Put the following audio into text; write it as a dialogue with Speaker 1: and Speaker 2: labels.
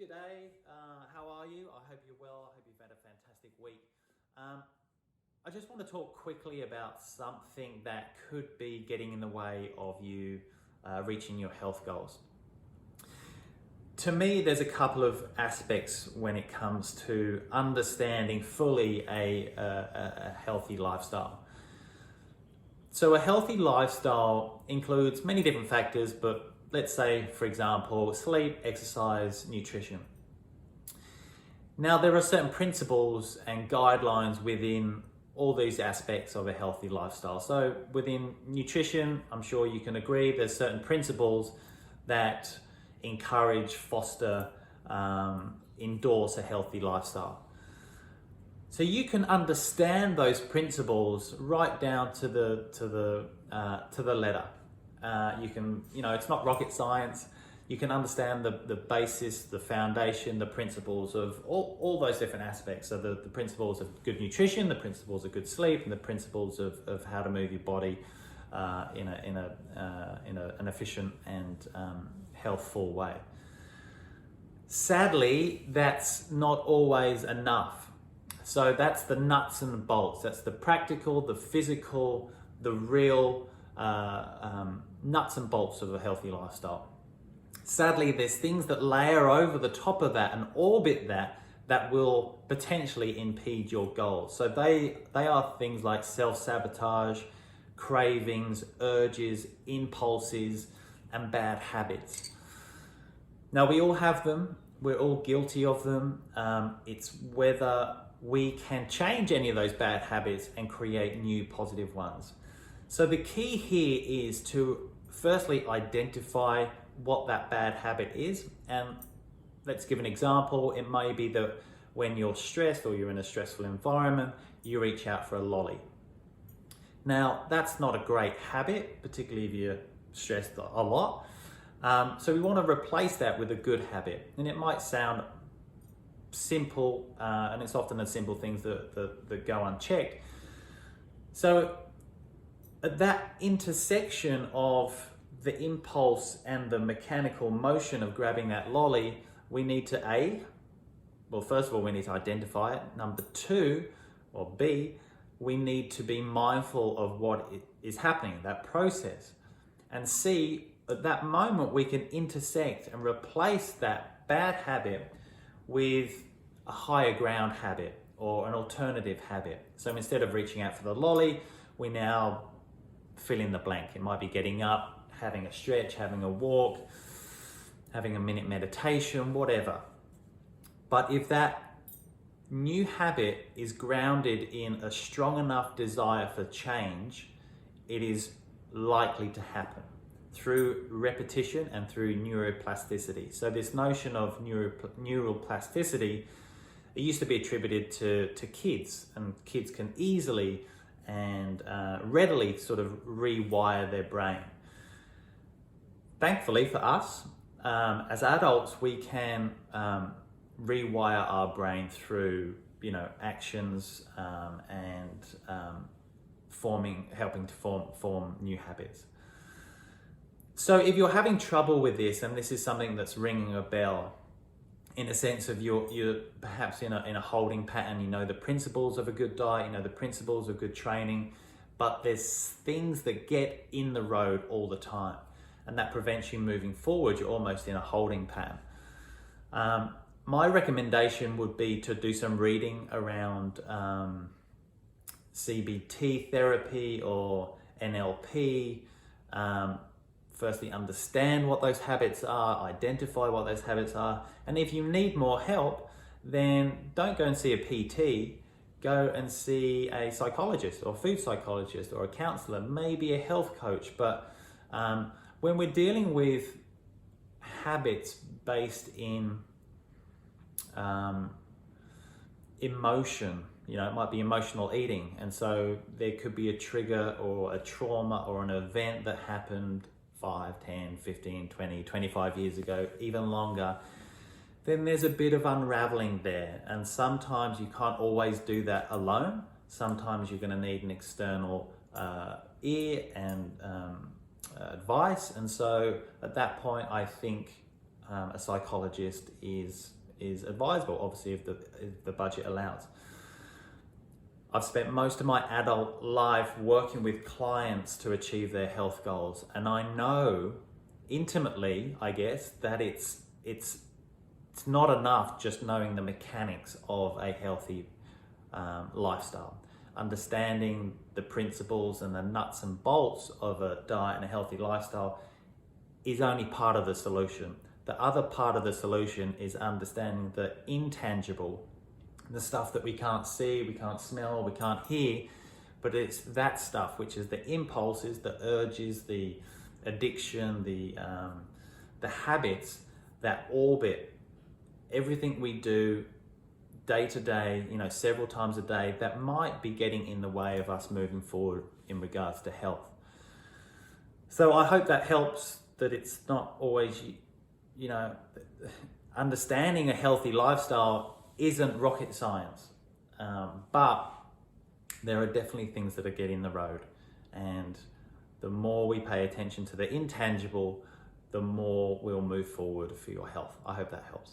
Speaker 1: G'day, how are you? I hope you're well. I hope you've had a fantastic week. I just want to talk quickly about something that could be getting in the way of you reaching your health goals. To me, there's a couple of aspects when it comes to understanding fully a healthy lifestyle. So a healthy lifestyle includes many different factors, but let's say, for example, sleep, exercise, nutrition. Now, there are certain principles and guidelines within all these aspects of a healthy lifestyle. So within nutrition, I'm sure you can agree, there's certain principles that encourage, foster, endorse a healthy lifestyle. So you can understand those principles right down to the letter. It's not rocket science. You can understand the basis, the foundation, the principles of all those different aspects. So the principles of good nutrition, the principles of good sleep, and the principles of how to move your body in an efficient and healthful way. Sadly, that's not always enough. So that's the nuts and bolts. That's the practical, the physical, the real nuts and bolts of a healthy lifestyle. Sadly, there's things that layer over the top of that and orbit that will potentially impede your goals. So they are things like self-sabotage, cravings, urges, impulses, and bad habits. Now, we all have them. We're all guilty of them. It's whether we can change any of those bad habits and create new positive ones. So the key here is to firstly identify what that bad habit is. And let's give an example. It may be that when you're stressed or you're in a stressful environment, you reach out for a lolly. Now, that's not a great habit, particularly if you're stressed a lot. So we want to replace that with a good habit. And it might sound simple, and it's often the simple things that go unchecked. So at that intersection of the impulse and the mechanical motion of grabbing that lolly, we need to first of all, we need to identify it. Number two, or B, we need to be mindful of what is happening, that process. And C, at that moment, we can intersect and replace that bad habit with a higher ground habit or an alternative habit. So instead of reaching out for the lolly, we now fill in the blank. It might be getting up, having a stretch, having a walk, having a minute meditation, whatever. But if that new habit is grounded in a strong enough desire for change, it is likely to happen through repetition and through neuroplasticity. So this notion of neural plasticity, it used to be attributed to kids, and kids can easily and readily sort of rewire their brain. Thankfully for us, as adults, we can rewire our brain through, actions and helping to form new habits. So if you're having trouble with this, and this is something that's ringing a bell, in a sense of you're perhaps in a holding pattern, you know the principles of a good diet, you know the principles of good training, but there's things that get in the road all the time, and that prevents you moving forward. You're almost in a holding pattern. My recommendation would be to do some reading around CBT therapy or NLP. Firstly, understand what those habits are, identify what those habits are. And if you need more help, then don't go and see a PT, go and see a psychologist or food psychologist or a counselor, maybe a health coach. But when we're dealing with habits based in emotion, it might be emotional eating. And so there could be a trigger or a trauma or an event that happened 5, 10, 15, 20, 25 years ago, even longer, then there's a bit of unraveling there. And sometimes you can't always do that alone. Sometimes you're going to need an external ear and advice. And so at that point, I think a psychologist is advisable, obviously if the budget allows. I've spent most of my adult life working with clients to achieve their health goals, and I know intimately, I guess, that it's not enough just knowing the mechanics of a healthy lifestyle. Understanding the principles and the nuts and bolts of a diet and a healthy lifestyle is only part of the solution. The other part of the solution is understanding the intangible, the stuff that we can't see, we can't smell, we can't hear, but it's that stuff which is the impulses, the urges, the addiction, the habits that orbit everything we do day to day, several times a day, that might be getting in the way of us moving forward in regards to health. So I hope that helps, that it's not always, understanding a healthy lifestyle isn't rocket science, but there are definitely things that get in the road, and the more we pay attention to the intangible, the more we'll move forward for your health. I hope that helps.